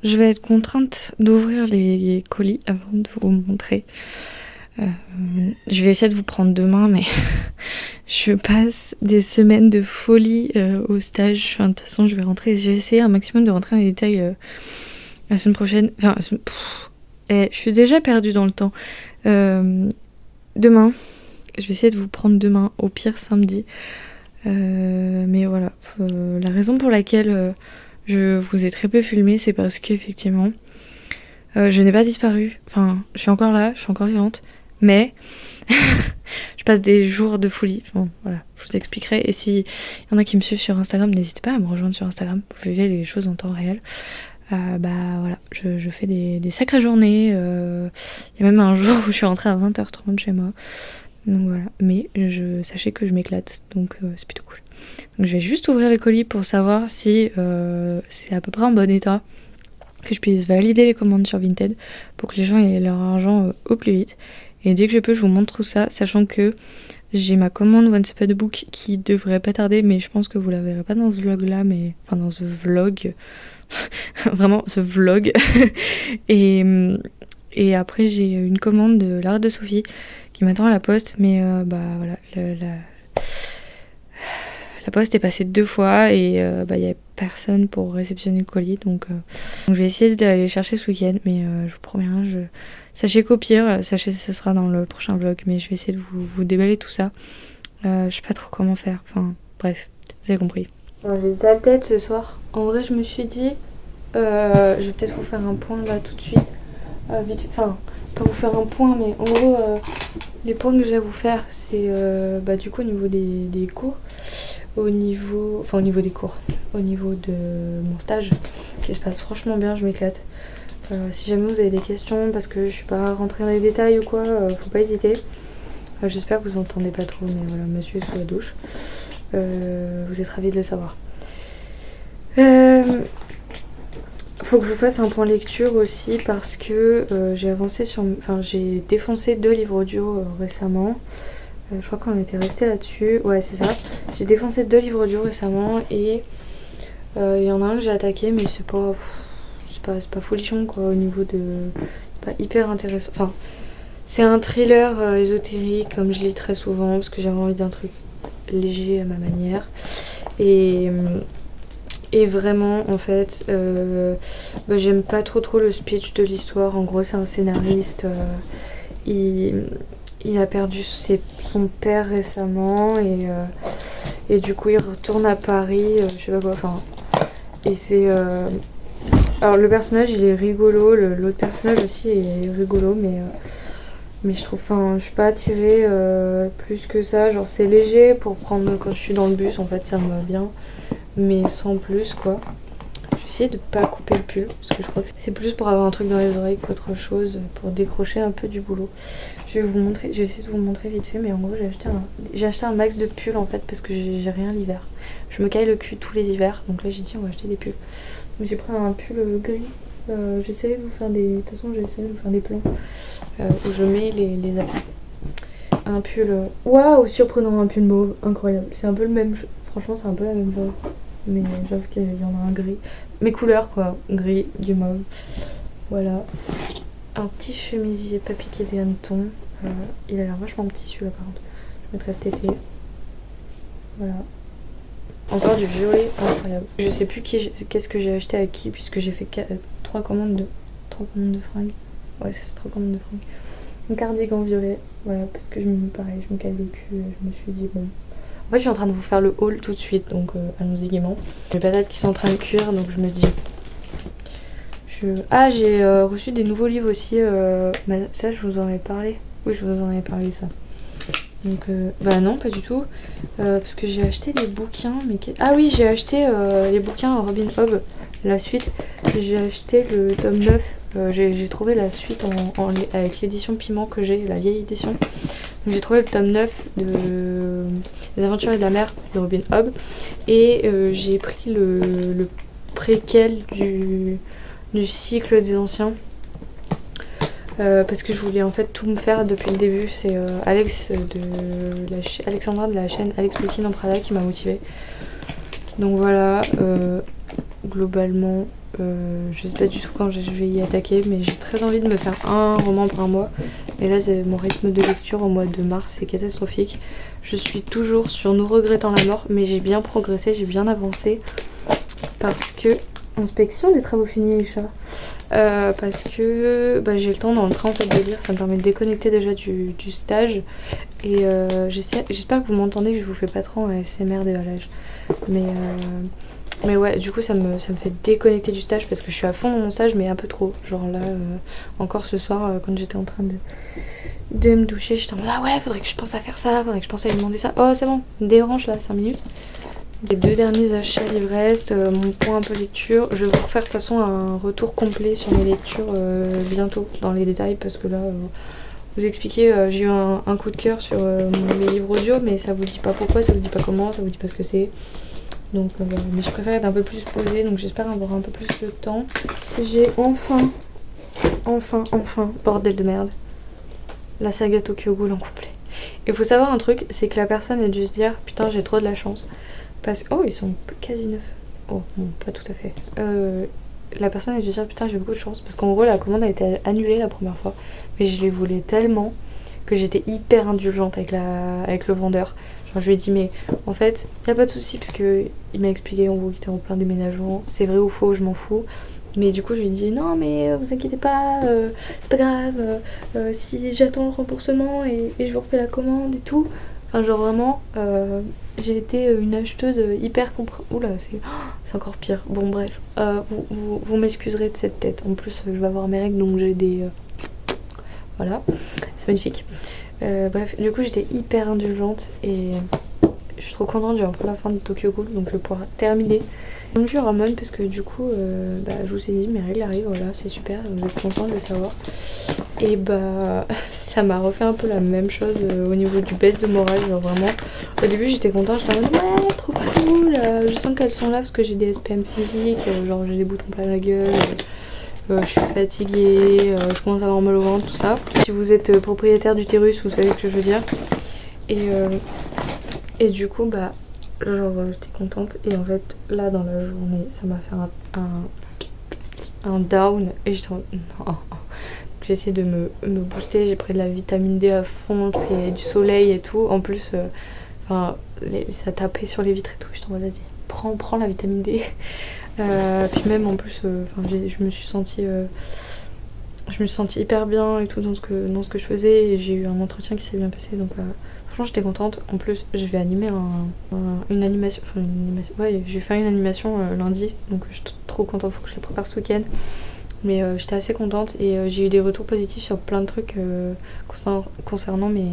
je vais être contrainte d'ouvrir les colis avant de vous montrer. Je vais essayer de vous prendre demain, mais je passe des semaines de folie au stage. Enfin, de toute façon, je vais rentrer. J'ai essayé un maximum de rentrer dans les détails la semaine prochaine. Enfin, je suis déjà perdue dans le temps. Demain, je vais essayer de vous prendre demain, au pire samedi. Mais voilà, la raison pour laquelle je vous ai très peu filmé, c'est parce qu'effectivement, je n'ai pas disparu. Enfin, je suis encore là, je suis encore vivante, mais je passe des jours de folie. Bon, voilà, je vous expliquerai. Et s'il y en a qui me suivent sur Instagram, n'hésitez pas à me rejoindre sur Instagram. Vous vivez les choses en temps réel. Bah voilà, je fais des sacrées journées. Il y a même un jour où je suis rentrée à 20h30 chez moi. Donc voilà, mais sachez que je m'éclate, donc c'est plutôt cool. Donc je vais juste ouvrir les colis pour savoir si c'est à peu près en bon état, que je puisse valider les commandes sur Vinted pour que les gens aient leur argent au plus vite. Et dès que je peux, je vous montre tout ça, sachant que j'ai ma commande One Spade Book qui devrait pas tarder, mais je pense que vous la verrez pas dans ce vlog là, mais enfin dans ce vlog, vraiment ce vlog. Et après j'ai une commande de l'art de Sophie qui m'attend à la poste, mais bah voilà, la poste est passée 2 fois et bah il y a personne pour réceptionner le colis, donc je vais essayer d'aller chercher ce week-end, mais je vous promets rien, sachez qu'au pire, sachez ce sera dans le prochain vlog, mais je vais essayer de vous déballer tout ça. Je sais pas trop comment faire, enfin bref, vous avez compris. J'ai des sales têtes ce soir. En vrai, je me suis dit, je vais peut-être vous faire un point là tout de suite. Vite, enfin, pas vous faire un point, mais en gros, les points que j'ai à vous faire, c'est bah, du coup au niveau des cours, au niveau des cours, au niveau de mon stage, qui se passe franchement bien, je m'éclate. Si jamais vous avez des questions, parce que je suis pas rentrée dans les détails ou quoi, faut pas hésiter. J'espère que vous entendez pas trop, mais voilà, monsieur est sous la douche. Vous êtes ravis de le savoir. Faut que je vous fasse un point lecture aussi parce que j'ai défoncé 2 livres audio récemment. Je crois qu'on était resté là-dessus. Ouais, c'est ça. J'ai défoncé 2 livres audio récemment et il y en a un que j'ai attaqué, mais c'est pas folichon quoi au niveau de. C'est pas hyper intéressant. Enfin, c'est un thriller ésotérique comme je lis très souvent parce que j'avais envie d'un truc léger à ma manière. Et vraiment, en fait, bah, j'aime pas trop le speech de l'histoire. En gros, c'est un scénariste. Il a perdu son père récemment et du coup, il retourne à Paris. Je sais pas quoi. Enfin, et c'est. Alors, le personnage, il est rigolo. L'autre personnage aussi est rigolo, mais je trouve. Enfin, je suis pas attirée plus que ça. Genre, c'est léger pour prendre quand je suis dans le bus. En fait, ça me va bien. Mais sans plus quoi. Je vais essayer de pas couper le pull parce que je crois que c'est plus pour avoir un truc dans les oreilles qu'autre chose, pour décrocher un peu du boulot. Je vais essayer de vous montrer vite fait, mais en gros j'ai acheté un max de pulls en fait parce que j'ai rien l'hiver. Je me caille le cul tous les hivers, donc là j'ai dit on va acheter des pulls. Donc j'ai pris un pull gris. J'essaierai de vous faire de toute façon j'essaierai de vous faire des plans où je mets les habits. Un pull waouh surprenant, un pull mauve, incroyable. C'est un peu le même, franchement c'est un peu la même chose. Mais j'avoue qu'il y en a un gris. Mes couleurs quoi, gris, du mauve. Voilà. Un petit chemisier pas piqué des hannetons. Il a l'air vachement petit celui-là par contre. Je mettrai cet été. Voilà. Encore du violet, incroyable. Je sais plus qu'est-ce que j'ai acheté à qui puisque j'ai fait 3 commandes de fringues. Ouais c'est 3 commandes de fringues. Un cardigan violet, voilà, parce que pareil, je me caille le cul, je me suis dit bon. En fait, je suis en train de vous faire le haul tout de suite, donc allons-y gaiement. Les patates qui sont en train de cuire, donc je me dis. Ah, j'ai reçu des nouveaux livres aussi. Ça, je vous en avais parlé. Oui, je vous en avais parlé, ça. Donc, bah non, pas du tout. Parce que j'ai acheté des bouquins. Ah oui, j'ai acheté les bouquins Robin Hobb, la suite. J'ai acheté le tome 9. J'ai trouvé la suite avec l'édition Piment que j'ai, la vieille édition. Donc, j'ai trouvé le tome 9 de Les Aventuriers de la Mer de Robin Hobb. Et j'ai pris le préquel du cycle des anciens. Parce que je voulais en fait tout me faire depuis le début. C'est Alexandra de la chaîne Alex Looking en Prada qui m'a motivée. Donc voilà, globalement Je sais pas du tout quand je vais y attaquer, mais j'ai très envie de me faire un roman par mois. Et là, mon rythme de lecture au mois de mars, c'est catastrophique. Je suis toujours sur Nous regrettons la mort, mais j'ai bien progressé, j'ai bien avancé. Parce que... Inspection des travaux finis, les chats. Parce que j'ai le temps dans le train en fait de lire, ça me permet de déconnecter déjà du stage. Et j'espère que vous m'entendez, que je vous fais pas trop un ASMR déballage. Mais ouais, du coup ça me fait déconnecter du stage parce que je suis à fond dans mon stage, mais un peu trop. Genre là, encore ce soir, quand j'étais en train de me doucher, j'étais en mode ah ouais, faudrait que je pense à faire ça, faudrait que je pense à lui demander ça. Oh c'est bon, dérange là, 5 minutes. Les 2 derniers achats Livrest, mon point un peu lecture. Je vais vous refaire de toute façon un retour complet sur mes lectures bientôt dans les détails parce que là, vous expliquer, j'ai eu un coup de cœur sur mes livres audio, mais ça vous dit pas pourquoi, ça vous dit pas comment, ça vous dit pas ce que c'est. Donc voilà, mais je préfère être un peu plus posée, donc j'espère avoir un peu plus de temps. J'ai enfin, bordel de merde, la saga Tokyo Ghoul en complet. Il faut savoir un truc, c'est que la personne a dû se dire putain j'ai trop de la chance. Parce que... Oh ils sont quasi neufs. Oh bon pas tout à fait. La personne a dû se dire putain j'ai beaucoup de chance. Parce qu'en gros la commande a été annulée la première fois. Mais je les voulais tellement que j'étais hyper indulgente avec le vendeur. Genre je lui ai dit mais en fait y a pas de souci parce que il m'a expliqué en gros qu'il était en plein déménagement. C'est vrai ou faux je m'en fous. Mais du coup je lui ai dit non mais vous inquiétez pas, c'est pas grave, si j'attends le remboursement et je vous refais la commande et tout. Enfin genre vraiment j'ai été une acheteuse hyper Oula c'est encore pire. Bon bref, vous m'excuserez de cette tête. En plus je vais avoir mes règles donc j'ai des... Voilà, c'est magnifique. Bref, du coup j'étais hyper indulgente et je suis trop contente, j'ai enfin la fin de Tokyo Ghoul donc je vais pouvoir terminer. Donc je Ramon parce que du coup je vous ai dit mes règles arrivent, voilà c'est super, vous êtes contents de le savoir. Et ça m'a refait un peu la même chose au niveau du baisse de morale, genre vraiment au début j'étais contente, j'étais en mode ouais trop cool, je sens qu'elles sont là parce que j'ai des SPM physiques, genre j'ai des boutons plein la gueule, je suis fatiguée, je commence à avoir mal au ventre, tout ça. Si vous êtes propriétaire d'utérus vous savez ce que je veux dire. Et du coup genre j'étais contente et en fait là dans la journée ça m'a fait un down et j'étais en non. J'ai essayé de me booster, j'ai pris de la vitamine D à fond parce qu'il y avait du soleil et tout. En plus ça tapait sur les vitres et tout, j'étais en mode vas-y prends la vitamine D. Puis même en plus je me suis sentie hyper bien et tout dans ce que je faisais et j'ai eu un entretien qui s'est bien passé donc franchement j'étais contente. En plus je vais animer une animation, ouais je vais faire une animation lundi donc je suis trop contente, faut que je la prépare ce week-end. Mais j'étais assez contente et j'ai eu des retours positifs sur plein de trucs concernant mes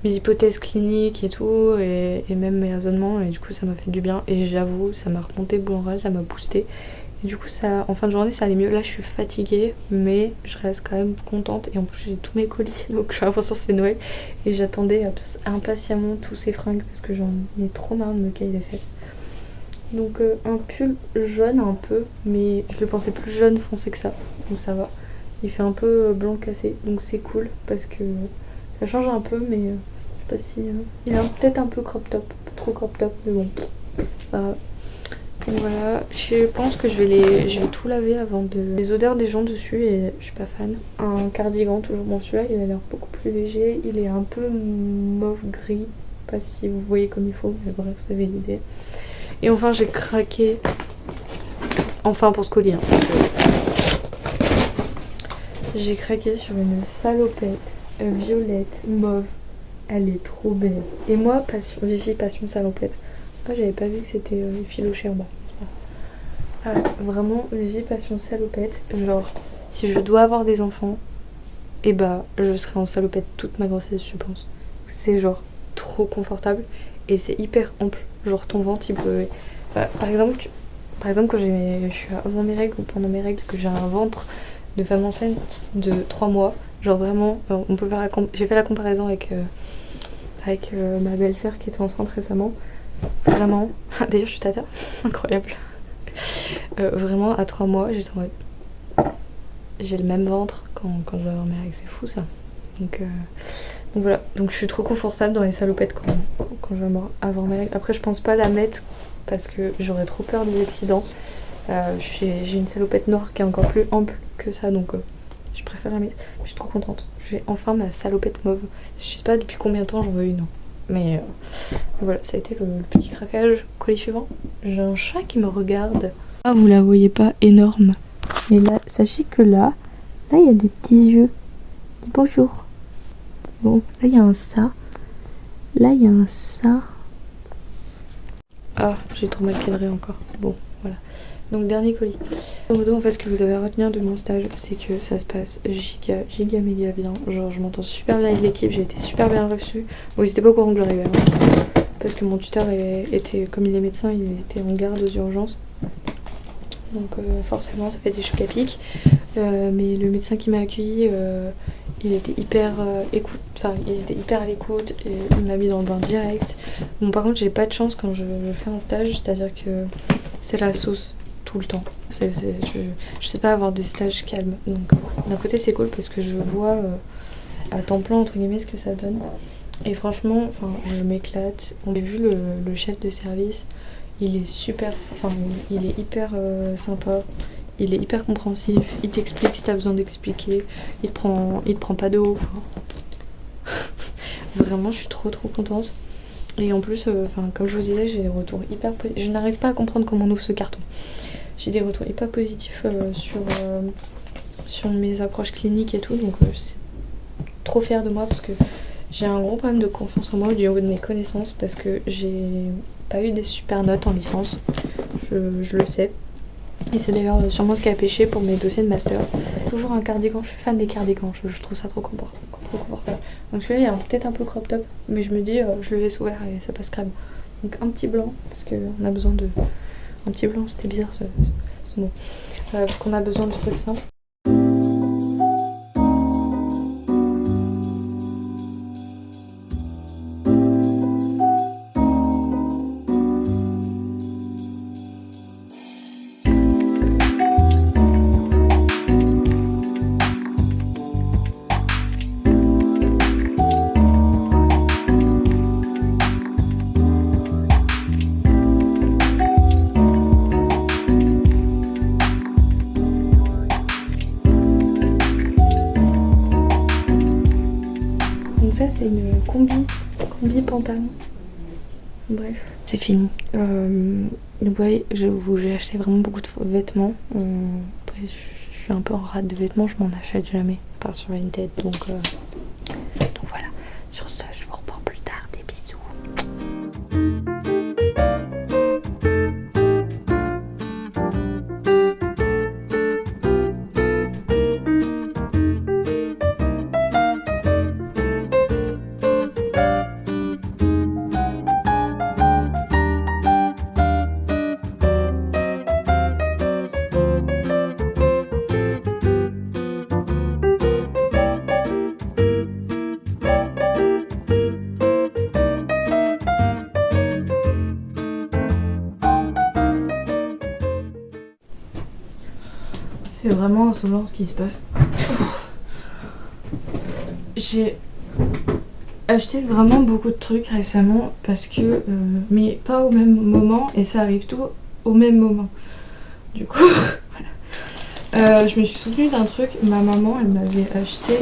hypothèses cliniques et tout et même mes raisonnements et du coup ça m'a fait du bien et j'avoue ça m'a remonté le moral, ça m'a boosté. Et du coup en fin de journée ça allait mieux. Là je suis fatiguée mais je reste quand même contente et en plus j'ai tous mes colis donc j'ai l'impression que c'est Noël et j'attendais impatiemment tous ces fringues parce que j'en ai trop marre de me cailler les fesses. Donc un pull jaune un peu mais je le pensais plus jaune foncé que ça donc ça va. Il fait un peu blanc cassé donc c'est cool parce que ça change un peu mais je sais pas si... il est peut-être un peu crop top, pas trop crop top mais bon. Donc voilà, je pense que je vais tout laver avant de... Les odeurs des gens dessus et je suis pas fan. Un cardigan toujours, bon celui-là il a l'air beaucoup plus léger, il est un peu mauve gris, pas si vous voyez comme il faut mais bref vous avez l'idée. Et enfin j'ai craqué, enfin pour ce collier hein. J'ai craqué sur une salopette violette mauve, elle est trop belle. Et moi Vivi passion salopette. Moi j'avais pas vu que c'était filoché en bas. Vraiment Vivi passion salopette, genre si je dois avoir des enfants et je serai en salopette toute ma grossesse je pense. C'est genre trop confortable et c'est hyper ample. Genre ton ventre il peut... par exemple quand je suis avant mes règles ou pendant mes règles que j'ai un ventre de femme enceinte de 3 mois, genre vraiment on peut faire j'ai fait la comparaison avec ma belle-sœur qui était enceinte récemment. Vraiment, d'ailleurs je suis tata, incroyable. Vraiment à 3 mois j'étais en mode j'ai le même ventre quand je vais avoir mes règles, c'est fou ça. Donc voilà, donc je suis trop confortable dans les salopettes quand je vais avoir mes règles. Après je pense pas la mettre parce que j'aurais trop peur des accidents. J'ai une salopette noire qui est encore plus ample que ça, donc je préfère la mettre. Je suis trop contente. J'ai enfin ma salopette mauve. Je sais pas depuis combien de temps j'en veux une. Mais voilà, ça a été le petit craquage. Colis suivant. J'ai un chat qui me regarde. Ah, vous la voyez pas, énorme. Mais là, sachez que là il y a des petits yeux. Dis bonjour. Bon, là il y a un ça. Là il y a un ça. Ah, j'ai trop mal cadré encore. Bon, voilà. Donc dernier colis. En fait, ce que vous avez à retenir de mon stage, c'est que ça se passe giga méga bien. Genre, je m'entends super bien avec l'équipe, j'ai été super bien reçue. Bon, ils étaient pas au courant que j'arrivais, hein, parce que mon tuteur était, comme il est médecin, il était en garde aux urgences. Donc forcément, ça fait des chocs à pic. Mais le médecin qui m'a accueilli, il était hyper il était hyper à l'écoute et il m'a mis dans le bain direct. Bon, par contre, j'ai pas de chance quand je fais un stage, c'est-à-dire que c'est la sauce tout le temps. Je sais pas avoir des stages calmes. Donc d'un côté c'est cool parce que je vois à temps plein entre guillemets ce que ça donne. Et franchement, je m'éclate. On a vu le chef de service, il est super, il est hyper sympa. Il est hyper compréhensif, il t'explique si t'as besoin d'expliquer, il te prend pas de haut. Vraiment, je suis trop contente. Et en plus, comme je vous disais, j'ai des retours hyper positifs. Je n'arrive pas à comprendre comment on ouvre ce carton. J'ai des retours hyper positifs sur mes approches cliniques et tout, donc je suis trop fière de moi parce que j'ai un gros problème de confiance en moi du haut de mes connaissances parce que j'ai pas eu des super notes en licence, je le sais. Et c'est d'ailleurs sûrement ce qui a pêché pour mes dossiers de master. Toujours un cardigan, je suis fan des cardigans, je trouve ça trop confortable. Donc celui-là il est peut-être un peu crop top, mais je me dis je le laisse ouvert et ça passe crème. Donc un petit blanc, parce qu'on a besoin de... Un petit blanc, c'était bizarre ce mot. Parce qu'on a besoin de trucs simples. Ça c'est une combi pantalon. Bref, c'est fini. Donc ouais, j'ai acheté vraiment beaucoup de vêtements. Après, je suis un peu en rate de vêtements, je m'en achète jamais, à part sur Vinted. Donc voilà. Sur ce, je vous reprends plus tard. Des bisous. C'est vraiment insolent ce qui se passe. J'ai acheté vraiment beaucoup de trucs récemment parce que... mais pas au même moment et ça arrive tout au même moment. Du coup, voilà. Je me suis souvenue d'un truc. Ma maman, elle m'avait acheté...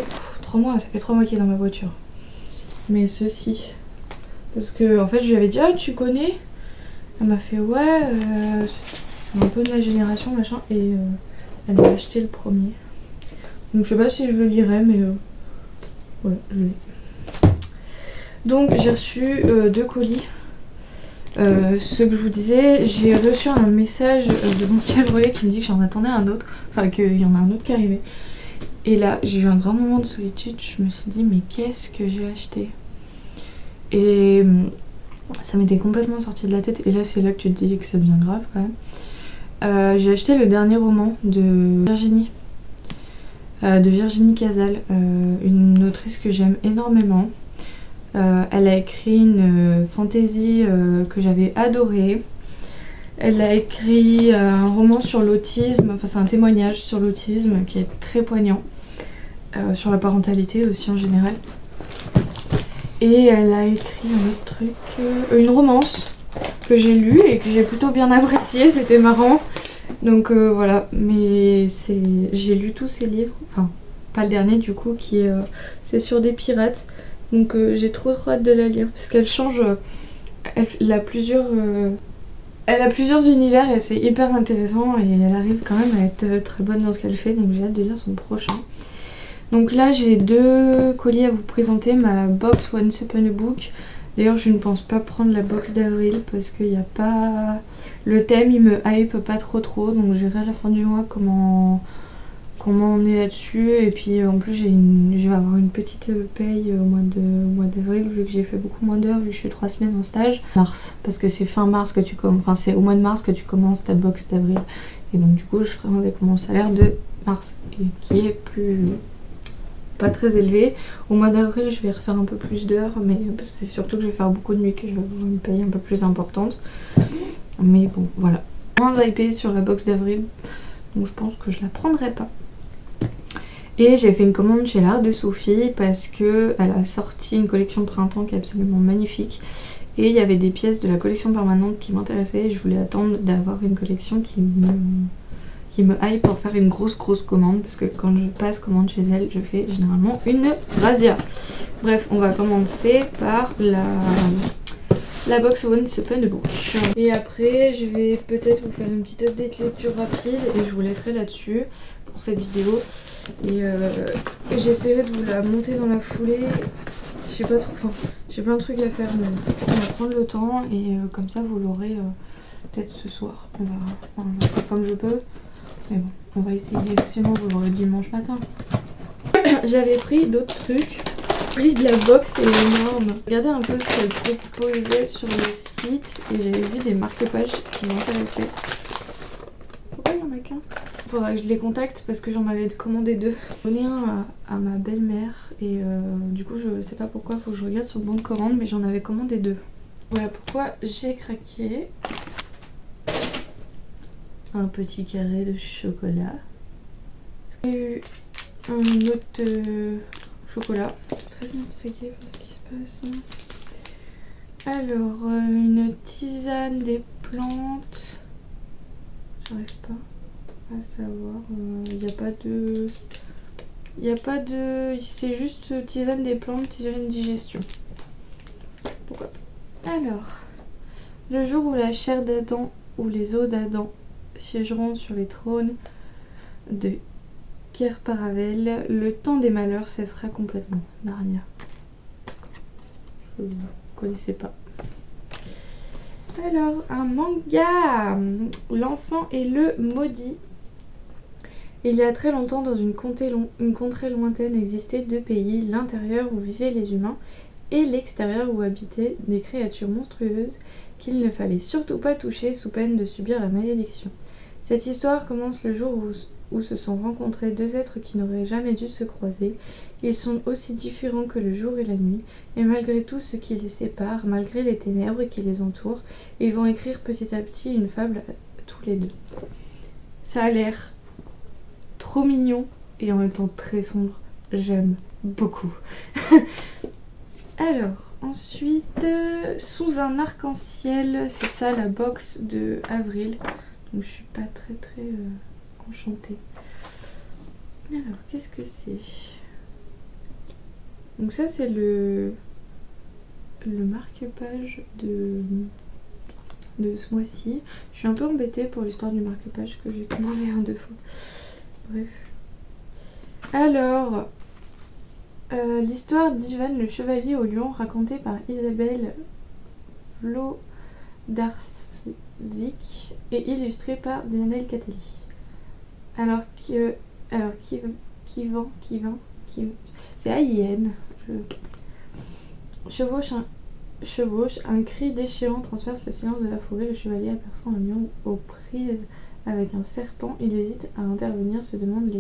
3 mois, ça fait 3 mois qu'il est dans ma voiture. Mais ceci... Parce que en fait je lui avais dit ah tu connais. Elle m'a fait ouais c'est un peu de ma génération machin et elle m'a acheté le premier. Donc je sais pas si je le lirai mais voilà je l'ai. Donc j'ai reçu 2 colis. Ce que je vous disais, j'ai reçu un message de mon ciel relais qui me dit que j'en attendais un autre. Enfin qu'il y en a un autre qui arrivait. Et là j'ai eu un grand moment de solitude. Je me suis dit mais qu'est-ce que j'ai acheté? Et ça m'était complètement sorti de la tête. Et là c'est là que tu te dis que ça devient grave quand même. J'ai acheté le dernier roman de Virginie Casal, une autrice que j'aime énormément. Elle a écrit une fantaisie que j'avais adorée. Elle a écrit un roman sur l'autisme, enfin c'est un témoignage sur l'autisme qui est très poignant, sur la parentalité aussi en général. Et elle a écrit un autre truc, une romance que j'ai lue et que j'ai plutôt bien appréciée, c'était marrant. Donc voilà, mais j'ai lu tous ces livres, enfin pas le dernier du coup, qui est c'est sur des pirates. Donc j'ai trop hâte de la lire parce qu'elle change, elle a plusieurs univers et c'est hyper intéressant et elle arrive quand même à être très bonne dans ce qu'elle fait, donc j'ai hâte de lire son prochain. Donc là j'ai 2 colis à vous présenter, ma box Once Upon a Book. D'ailleurs je ne pense pas prendre la box d'avril parce qu'il n'y a pas... Le thème il me hype pas trop, donc je verrai à la fin du mois comment on est là-dessus. Et puis en plus je vais avoir une petite paye au mois d'avril vu que j'ai fait beaucoup moins d'heures vu que je suis 3 semaines en stage. Mars, parce que c'est fin mars que tu commences, enfin c'est au mois de mars que tu commences ta box d'avril. Et donc du coup je ferai avec mon salaire de mars et qui est pas très élevé. Au mois d'avril je vais refaire un peu plus d'heures, mais c'est surtout que je vais faire beaucoup de nuits que je vais avoir une paye un peu plus importante. Mais bon voilà, moins hypée sur la box d'avril, donc je pense que je la prendrai pas. Et j'ai fait une commande chez l'Art de Sophie parce que elle a sorti une collection de printemps qui est absolument magnifique. Et il y avait des pièces de la collection permanente qui m'intéressaient. Je voulais attendre d'avoir une collection qui me hype pour faire une grosse commande. Parce que quand je passe commande chez elle, je fais généralement une razzia. Bref, on va commencer par la box Once Upon a Book. Et après, je vais peut-être vous faire une petite update lecture rapide et je vous laisserai là-dessus pour cette vidéo. Et j'essaierai de vous la monter dans la foulée. Je sais pas trop, enfin, j'ai plein de trucs à faire, mais on va prendre le temps et comme ça vous l'aurez peut-être ce soir. On va faire comme je peux. Mais bon, on va essayer, sinon vous l'aurez dimanche matin. J'avais pris d'autres trucs. Le prix de la box est énorme. Regardez un peu ce qu'elle proposait sur le site et j'avais vu des marque-pages qui m'intéressaient. Pourquoi il y en a qu'un? Faudra que je les contacte parce que j'en avais commandé 2. J'en ai un à ma belle-mère et du coup je sais pas pourquoi, faut que je regarde sur le bon de commande, mais j'en avais commandé 2. Voilà pourquoi j'ai craqué. Un petit carré de chocolat. J'ai eu un autre chocolat. Très intriguée par ce qui se passe. Alors, une tisane des plantes. J'arrive pas à savoir. Il n'y a pas de... C'est juste tisane des plantes, tisane digestion. Pourquoi pas. Alors, le jour où la chair d'Adam ou les os d'Adam siégeront sur les trônes de Ker Paravel, le temps des malheurs cessera complètement. Narnia. Je ne connaissais pas. Alors, un manga. L'enfant et le maudit. Il y a très longtemps, dans une contrée lointaine, existaient 2 pays, l'intérieur où vivaient les humains et l'extérieur où habitaient des créatures monstrueuses qu'il ne fallait surtout pas toucher sous peine de subir la malédiction. Cette histoire commence le jour où se sont rencontrés 2 êtres qui n'auraient jamais dû se croiser. Ils sont aussi différents que le jour et la nuit, et malgré tout ce qui les sépare, malgré les ténèbres qui les entourent, ils vont écrire petit à petit une fable tous les 2. Ça a l'air trop mignon et en même temps très sombre. J'aime beaucoup. Alors, ensuite, sous un arc-en-ciel, c'est ça la box de avril. Donc je suis pas très enchantée. Alors, qu'est-ce que c'est? Donc ça c'est le marque-page de ce mois-ci. Je suis un peu embêtée pour l'histoire du marque-page que j'ai commandé 2 fois. Bref. Alors, l'histoire d'Ivan le chevalier au lion racontée par Isabelle Vlodarczyk et illustrée par Diana El Katelli. Alors c'est AIN. Chevauche, un cri déchirant transperce le silence de la forêt. Le chevalier aperçoit un lion aux prises avec un serpent. Il hésite à intervenir, se demande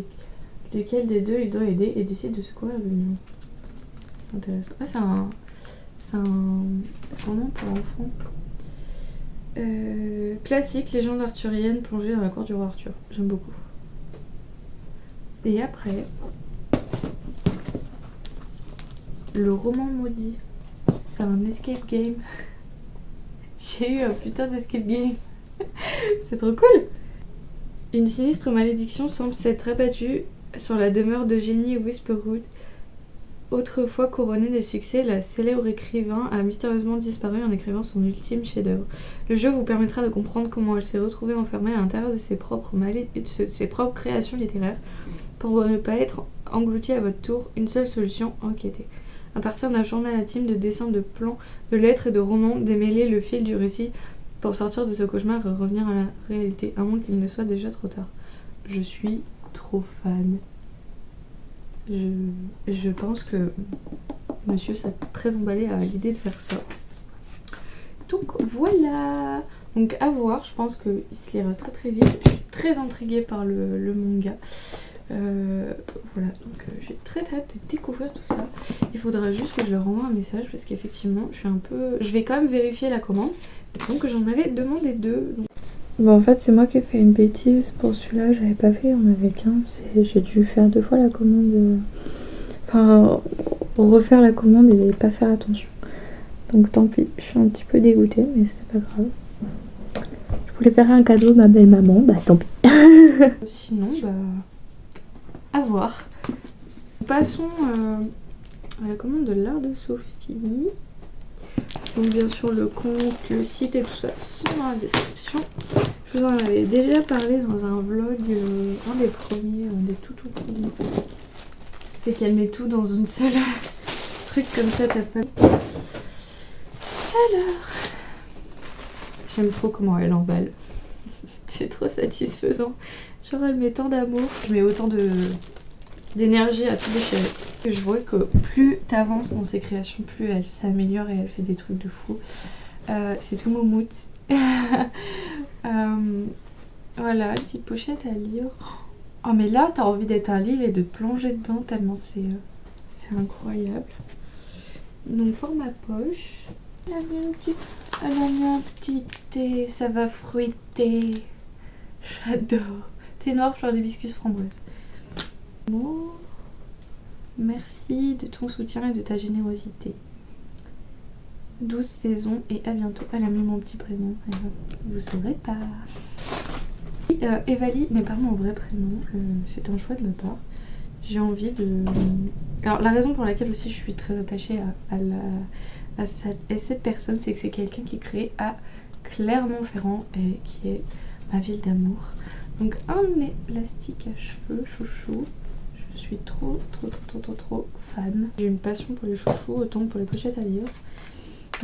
lequel des 2 il doit aider et décide de secourir le lion. C'est intéressant. Ah, c'est un nom pour enfants. Classique, légende arthurienne plongée dans la cour du roi Arthur. J'aime beaucoup. Et après, le roman maudit. C'est un escape game. J'ai eu un putain d'escape game. C'est trop cool. Une sinistre malédiction semble s'être abattue sur la demeure d'Eugénie Whisperwood. Autrefois couronnée de succès, la célèbre écrivain a mystérieusement disparu en écrivant son ultime chef-d'œuvre. Le jeu vous permettra de comprendre comment elle s'est retrouvée enfermée à l'intérieur de ses propres créations littéraires. Pour ne pas être engloutie à votre tour, une seule solution, enquêter. À partir d'un journal intime de dessins, de plans, de lettres et de romans, démêler le fil du récit pour sortir de ce cauchemar et revenir à la réalité, à moins qu'il ne soit déjà trop tard. Je suis trop fan. Je pense que monsieur s'est très emballé à l'idée de faire ça. Donc voilà. Donc à voir, je pense qu'il se lira très très vite. Je suis très intriguée par le manga. Voilà, donc j'ai très hâte de découvrir tout ça. Il faudra juste que je leur envoie un message parce qu'effectivement je suis un peu... Je vais quand même vérifier la commande. Donc j'en avais demandé 2. Donc... Bon en fait c'est moi qui ai fait une bêtise pour celui-là, j'avais pas fait, on avait qu'un. J'ai dû faire 2 fois la commande. Enfin refaire la commande et pas faire attention. Donc tant pis, je suis un petit peu dégoûtée mais c'est pas grave. Je voulais faire un cadeau à ma belle maman, bah tant pis. Sinon à voir. Passons à la commande de l'art de Sophie. Donc bien sûr le compte, le site et tout ça sont dans la description. Je vous en avais déjà parlé dans un vlog, un des premiers, un des tout premiers. C'est qu'elle met tout dans une seule truc comme ça, t'as pas. Alors, j'aime trop comment elle emballe. C'est trop satisfaisant. Genre elle met tant d'amour, je mets autant d'énergie à tout déchirer. Je vois que plus t'avances dans ses créations, plus elle s'améliore et elle fait des trucs de fou. C'est tout moumoute. Voilà, petite pochette à lire. Oh mais là t'as envie d'être un livre et de plonger dedans tellement c'est incroyable. Donc format poche. Elle a mis un petit thé, ça va fruiter. J'adore. Thé noir, fleur d'hibiscus, framboise. Bon. Merci de ton soutien et de ta générosité. 12 saisons et à bientôt. Elle a mis mon petit prénom. Vous saurez pas. Evali n'est pas mon vrai prénom. C'est un choix de ma part. J'ai envie de... Alors la raison pour laquelle aussi je suis très attachée à cette personne, c'est que c'est quelqu'un qui est créé à Clermont-Ferrand et qui est ma ville d'amour. Donc un élastique à cheveux chouchou. Je suis trop fan. J'ai une passion pour les chouchous autant que pour les pochettes à lire.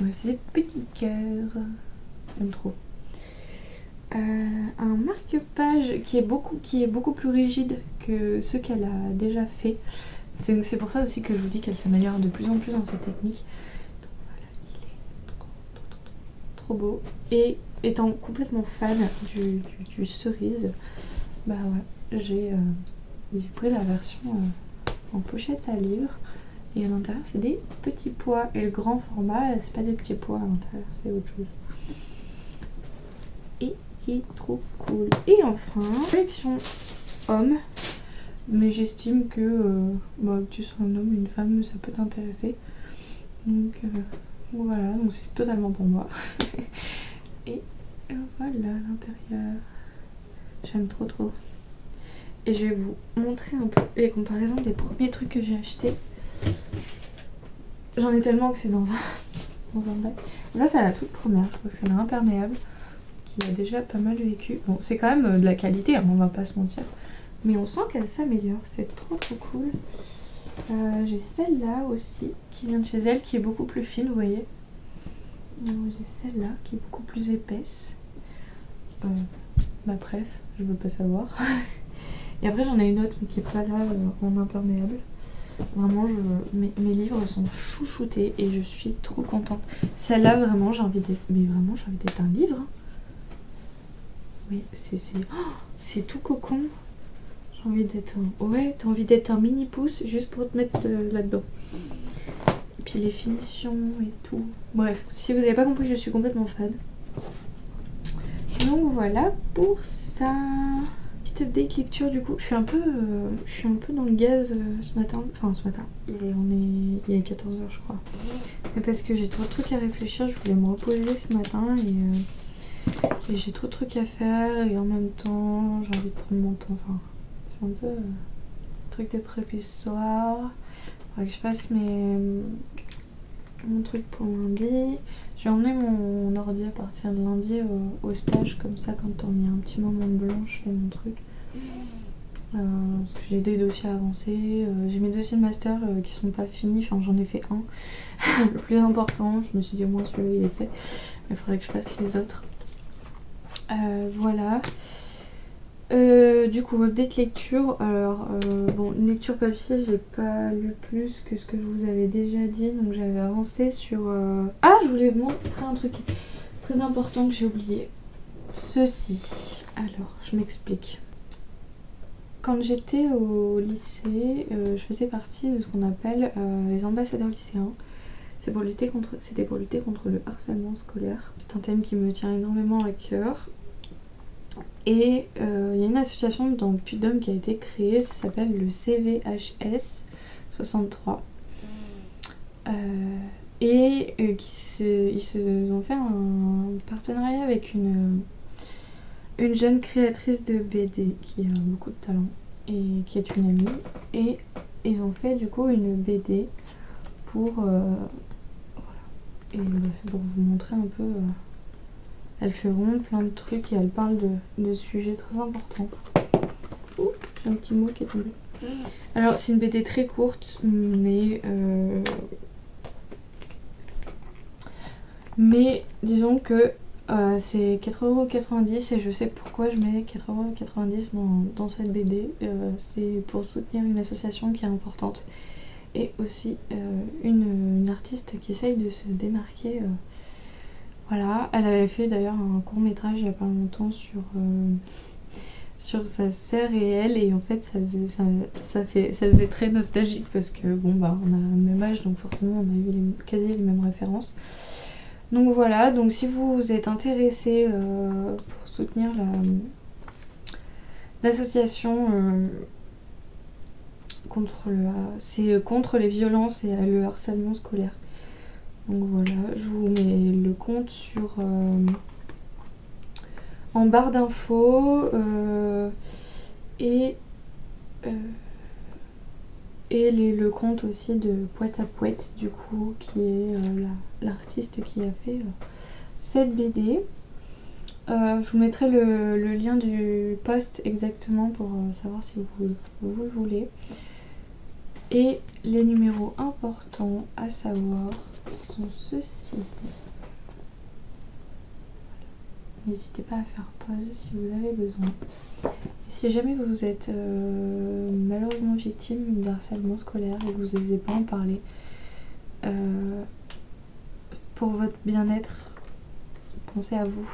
Ouais, c'est des petits cœurs. J'aime trop. Un marque-page qui est beaucoup plus rigide que ceux qu'elle a déjà fait. C'est pour ça aussi que je vous dis qu'elle s'améliore de plus en plus dans cette technique. Donc voilà, il est trop beau. Et étant complètement fan du cerise, bah ouais, j'ai pris la version en pochette à livre. Et à l'intérieur c'est des petits pois. Et le grand format, c'est pas des petits pois à l'intérieur, c'est autre chose. Et c'est trop cool. Et enfin, collection homme. Mais j'estime que tu sois un homme ou une femme, ça peut t'intéresser. Donc voilà, donc c'est totalement pour moi. Et voilà l'intérieur. J'aime trop. Et je vais vous montrer un peu les comparaisons des premiers trucs que j'ai achetés. J'en ai tellement que c'est dans un bac. Ça c'est la toute première, je crois que c'est l'imperméable qui a déjà pas mal vécu. Bon, c'est quand même de la qualité, hein, on va pas se mentir. Mais on sent qu'elle s'améliore, c'est trop cool. J'ai celle-là aussi qui vient de chez elle, qui est beaucoup plus fine, vous voyez. J'ai celle-là qui est beaucoup plus épaisse. Bref, je veux pas savoir. Et après j'en ai une autre mais qui est pas là en imperméable. Vraiment, mes livres sont chouchoutés et je suis trop contente. Celle-là, vraiment, j'ai envie d'être un livre. Oui, c'est tout cocon. J'ai envie d'être un... Ouais, t'as envie d'être un mini pouce juste pour te mettre là-dedans. Et puis les finitions et tout. Bref, si vous n'avez pas compris, je suis complètement fan. Donc voilà pour ça. Petite update lecture du coup. Je suis un peu dans le gaz ce matin. Enfin ce matin. Il est 14h je crois. Mais parce que j'ai trop de trucs à réfléchir, je voulais me reposer ce matin et Et j'ai trop de trucs à faire et en même temps j'ai envie de prendre mon temps. Enfin, c'est un peu truc de prépistoire. Faudrait que je fasse mon truc pour lundi. J'ai emmené mon ordi à partir de lundi au stage, comme ça quand on y a un petit moment blanc je fais mon truc. Parce que j'ai des dossiers avancés, j'ai mes dossiers de master qui sont pas finis, enfin j'en ai fait un, le plus important, je me suis dit au moins celui-là il est fait, mais il faudrait que je fasse les autres. Voilà. Du coup, update lecture. Alors, bon, une lecture papier, j'ai pas lu plus que ce que je vous avais déjà dit, donc j'avais avancé sur. Ah, je voulais vous montrer un truc très important que j'ai oublié. Ceci. Alors, je m'explique. Quand j'étais au lycée, je faisais partie de ce qu'on appelle les ambassadeurs lycéens. C'était pour lutter contre le harcèlement scolaire. C'est un thème qui me tient énormément à cœur. Et il y a une association dans le Puy-de-Dôme qui a été créée, ça s'appelle le CVHS 63. Ils se ont fait un partenariat avec une jeune créatrice de BD qui a beaucoup de talent et qui est une amie. Et ils ont fait du coup une BD pour... voilà. Et c'est pour vous montrer un peu... Elle fait vraiment plein de trucs et elle parle de sujets très importants. Ouh, j'ai un petit mot qui est tombé. Alors c'est une BD très courte, mais disons que c'est 4,90€ et je sais pourquoi je mets 4,90€ dans cette BD. C'est pour soutenir une association qui est importante et aussi une artiste qui essaye de se démarquer. Voilà, elle avait fait d'ailleurs un court métrage il y a pas longtemps sur sa sœur et elle, et en fait ça faisait très nostalgique parce que bon bah on a le même âge donc forcément on a eu quasi les mêmes références. Donc voilà, donc si vous êtes intéressé pour soutenir l'association contre les violences et le harcèlement scolaire. Donc voilà, je vous mets le compte en barre d'infos et le compte aussi de Poète à Poète du coup qui est l'artiste qui a fait cette BD. Je vous mettrai le lien du post exactement pour savoir si vous le voulez. Et les numéros importants à savoir sont ceux-ci. N'hésitez pas à faire pause si vous avez besoin. Et si jamais vous êtes malheureusement victime de harcèlement scolaire et que vous n'osez pas en parler, pour votre bien-être, pensez à vous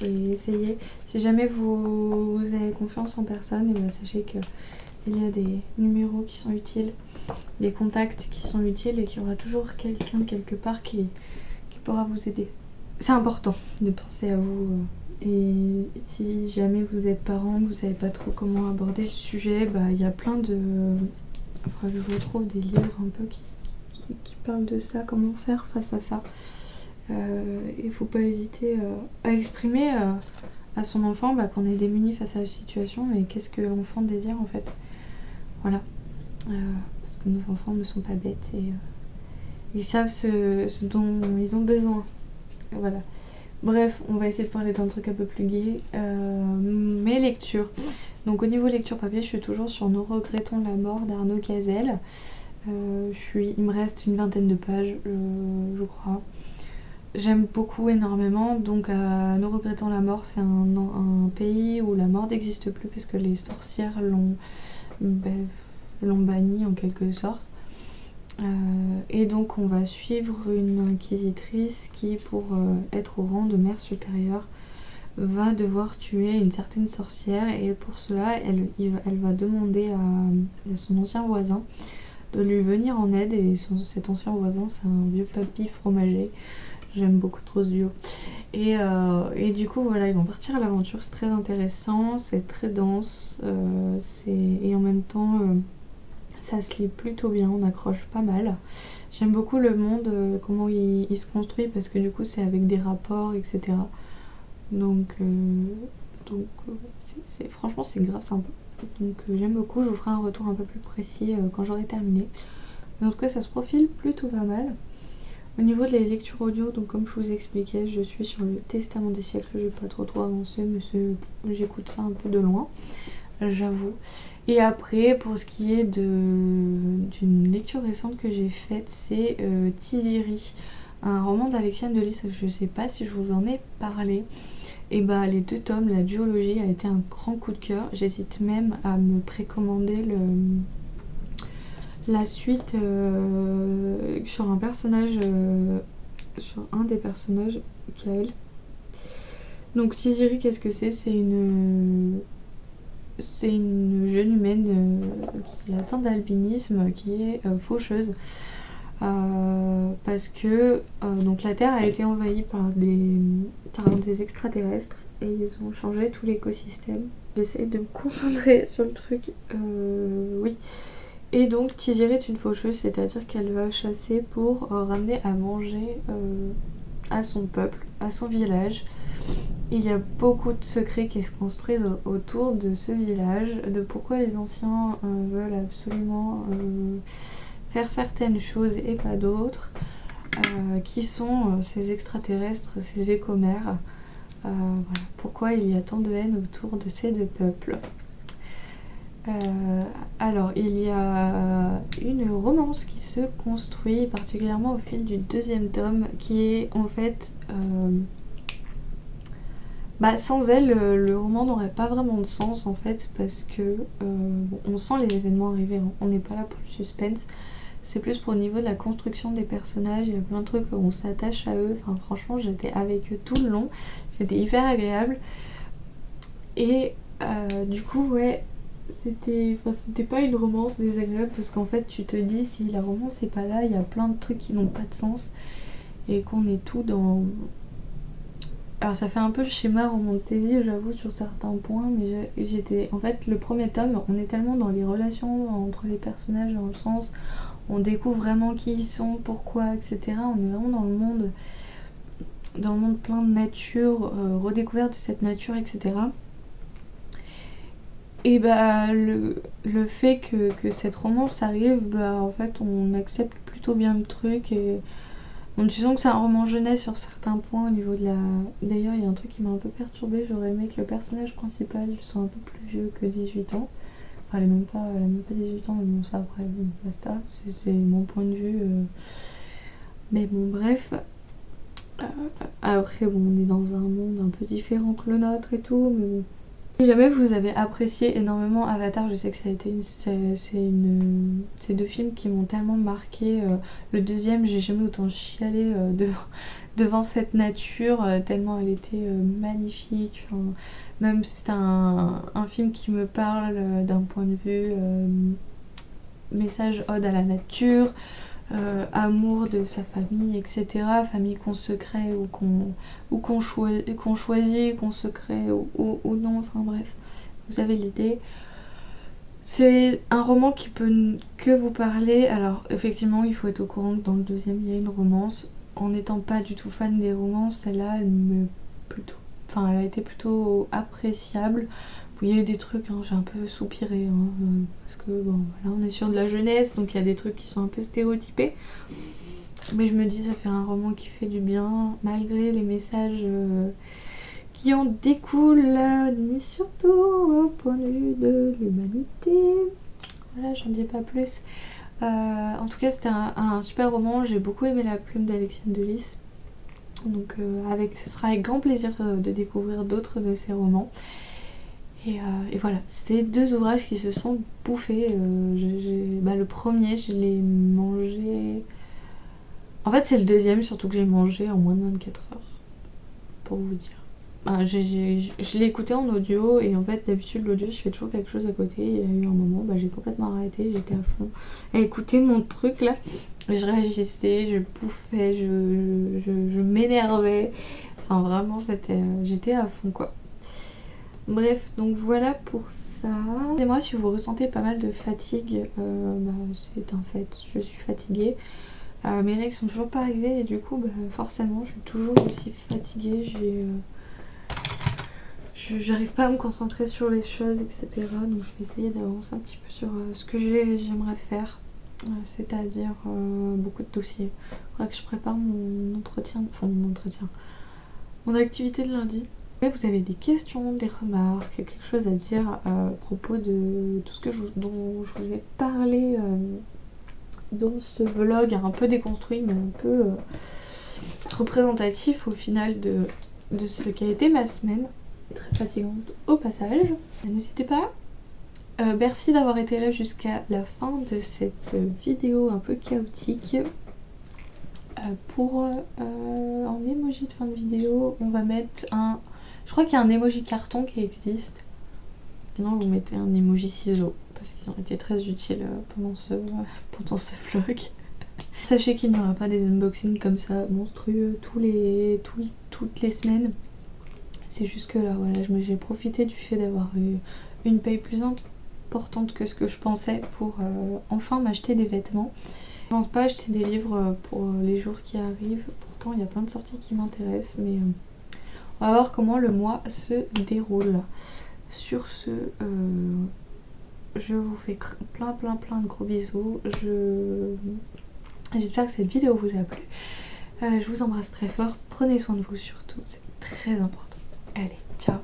et essayez. Si jamais vous avez confiance en personne, et bien sachez qu'il y a des numéros qui sont utiles, des contacts qui sont utiles et qu'il y aura toujours quelqu'un quelque part qui pourra vous aider. C'est important de penser à vous. Et si jamais vous êtes parent, vous savez pas trop comment aborder le sujet, bah il y a plein de... Enfin, je vous retrouve des livres un peu qui parlent de ça, comment faire face à ça. Il faut pas hésiter à exprimer à son enfant qu'on est démuni face à la situation et qu'est-ce que l'enfant désire en fait. Voilà. Parce que nos enfants ne sont pas bêtes et ils savent ce dont ils ont besoin. Voilà. Bref, on va essayer de parler d'un truc un peu plus gai. Mes lectures. Donc au niveau lecture papier, je suis toujours sur Nous regrettons la mort d'Arnaud Cazelle. Il me reste une vingtaine de pages, je crois. J'aime beaucoup énormément. Donc Nous regrettons la mort, c'est un pays où la mort n'existe plus parce que les sorcières l'ont banni en quelque sorte. Et donc on va suivre une inquisitrice qui, pour être au rang de mère supérieure, va devoir tuer une certaine sorcière, et pour cela elle va demander à son ancien voisin de lui venir en aide, et cet ancien voisin c'est un vieux papy fromager. J'aime beaucoup trop ce duo. Et du coup voilà, ils vont partir à l'aventure, c'est très intéressant, c'est très dense, et en même temps ça se lit plutôt bien, on accroche pas mal. J'aime beaucoup le monde, comment il se construit, parce que du coup c'est avec des rapports, etc. Donc, franchement c'est grave sympa. Donc j'aime beaucoup, je vous ferai un retour un peu plus précis quand j'aurai terminé. Mais en tout cas ça se profile plutôt pas mal. Au niveau de la lecture audio, donc comme je vous expliquais, je suis sur le Testament des siècles, je vais pas trop avancer, mais j'écoute ça un peu de loin, j'avoue. Et après, pour ce qui est d'une lecture récente que j'ai faite, c'est Tiziri, un roman d'Alexiane de Lys, je sais pas si je vous en ai parlé. Et bah les 2 tomes, la duologie a été un grand coup de cœur. J'hésite même à me précommander la suite sur un personnage, sur un des personnages, Kael. Donc Tiziri, qu'est-ce que c'est? C'est une jeune humaine qui est atteinte d'albinisme, qui est faucheuse. Parce que donc la Terre a été envahie par des extraterrestres et ils ont changé tout l'écosystème. J'essaie de me concentrer sur le truc. Oui. Et donc Tiziri est une faucheuse, c'est-à-dire qu'elle va chasser pour ramener à manger à son peuple, à son village. Il y a beaucoup de secrets qui se construisent autour de ce village, de pourquoi les anciens veulent absolument faire certaines choses et pas d'autres, qui sont ces extraterrestres, ces écomères. Voilà. Pourquoi il y a tant de haine autour de ces 2 peuples. Alors il y a une romance qui se construit particulièrement au fil du 2e tome, qui est en fait sans elle le roman n'aurait pas vraiment de sens en fait, parce que on sent les événements arriver, hein. On n'est pas là pour le suspense, c'est plus pour le niveau de la construction des personnages. Il y a plein de trucs où on s'attache à eux, enfin franchement j'étais avec eux tout le long, c'était hyper agréable. Et du coup ouais, c'était pas une romance désagréable, parce qu'en fait tu te dis, si la romance n'est pas là, il y a plein de trucs qui n'ont pas de sens et qu'on est tout dans... Alors ça fait un peu le schéma romantasy, j'avoue, sur certains points, mais j'étais... En fait, le 1er tome, on est tellement dans les relations entre les personnages, dans le sens, on découvre vraiment qui ils sont, pourquoi, etc. On est vraiment dans le monde plein de nature, redécouverte de cette nature, etc. Et bah le fait que cette romance arrive, bah en fait on accepte plutôt bien le truc. Et bon, tu sens que c'est un roman jeunesse sur certains points au niveau de la... D'ailleurs il y a un truc qui m'a un peu perturbée, j'aurais aimé que le personnage principal soit un peu plus vieux que 18 ans. Enfin elle a même pas 18 ans, mais bon ça après, bon, basta, c'est mon point de vue. Mais bon bref. Après bon, on est dans un monde un peu différent que le nôtre et tout, mais bon. Si jamais vous avez apprécié énormément Avatar, je sais que ça a été ces 2 films qui m'ont tellement marqué. Le 2e, j'ai jamais autant chialé devant cette nature, tellement elle était magnifique. Enfin, même si c'est un film qui me parle d'un point de vue message ode à la nature, amour de sa famille, etc. Famille qu'on se crée ou qu'on choisit, qu'on se crée ou non, enfin bref, vous avez l'idée. C'est un roman qui peut que vous parler. Alors effectivement, il faut être au courant que dans le 2e, il y a une romance. En n'étant pas du tout fan des romances, celle-là, elle a été plutôt appréciable. Il y a eu des trucs, hein, j'ai un peu soupiré, hein, parce que bon, voilà, on est sur de la jeunesse, donc il y a des trucs qui sont un peu stéréotypés. Mais je me dis, ça fait un roman qui fait du bien, malgré les messages qui en découlent, ni surtout au point de vue de l'humanité. Voilà, j'en dis pas plus. En tout cas, c'était un super roman, j'ai beaucoup aimé la plume d'Alexiane de Lys. Donc ce sera avec grand plaisir de découvrir d'autres de ses romans. Et voilà, c'est 2 ouvrages qui se sont bouffés. Le premier, je l'ai mangé... En fait, c'est le 2e, surtout que j'ai mangé en moins de 24 heures, pour vous dire. Je l'ai écouté en audio, et en fait, d'habitude, l'audio, je fais toujours quelque chose à côté. Il y a eu un moment, j'ai complètement arrêté, j'étais à fond à écouter mon truc, là. Je réagissais, je bouffais, je m'énervais. Enfin, vraiment, j'étais à fond, quoi. Bref, donc voilà pour ça. Et moi, si vous ressentez pas mal de fatigue, c'est un fait, je suis fatiguée. Mes règles sont toujours pas arrivées et du coup, forcément, je suis toujours aussi fatiguée. j'arrive pas à me concentrer sur les choses, etc. Donc je vais essayer d'avancer un petit peu sur ce que j'aimerais faire. C'est-à-dire beaucoup de dossiers. Il faudra que je prépare mon entretien, mon activité de lundi. Mais vous avez des questions, des remarques, quelque chose à dire à propos de tout ce dont je vous ai parlé dans ce vlog un peu déconstruit, mais un peu représentatif au final de ce qu'a été ma semaine. Très fatigante au passage. N'hésitez pas. Merci d'avoir été là jusqu'à la fin de cette vidéo un peu chaotique. Pour en emoji de fin de vidéo, on va mettre un... Je crois qu'il y a un emoji carton qui existe. Sinon vous mettez un emoji ciseau parce qu'ils ont été très utiles pendant ce vlog. Sachez qu'il n'y aura pas des unboxings comme ça monstrueux toutes les semaines. C'est juste que là voilà, j'ai profité du fait d'avoir eu une paye plus importante que ce que je pensais pour enfin m'acheter des vêtements. Je pense pas acheter des livres pour les jours qui arrivent. Pourtant il y a plein de sorties qui m'intéressent, mais on va voir comment le mois se déroule. Sur ce, je vous fais plein de gros bisous. J'espère que cette vidéo vous a plu. Je vous embrasse très fort. Prenez soin de vous surtout, c'est très important. Allez, ciao.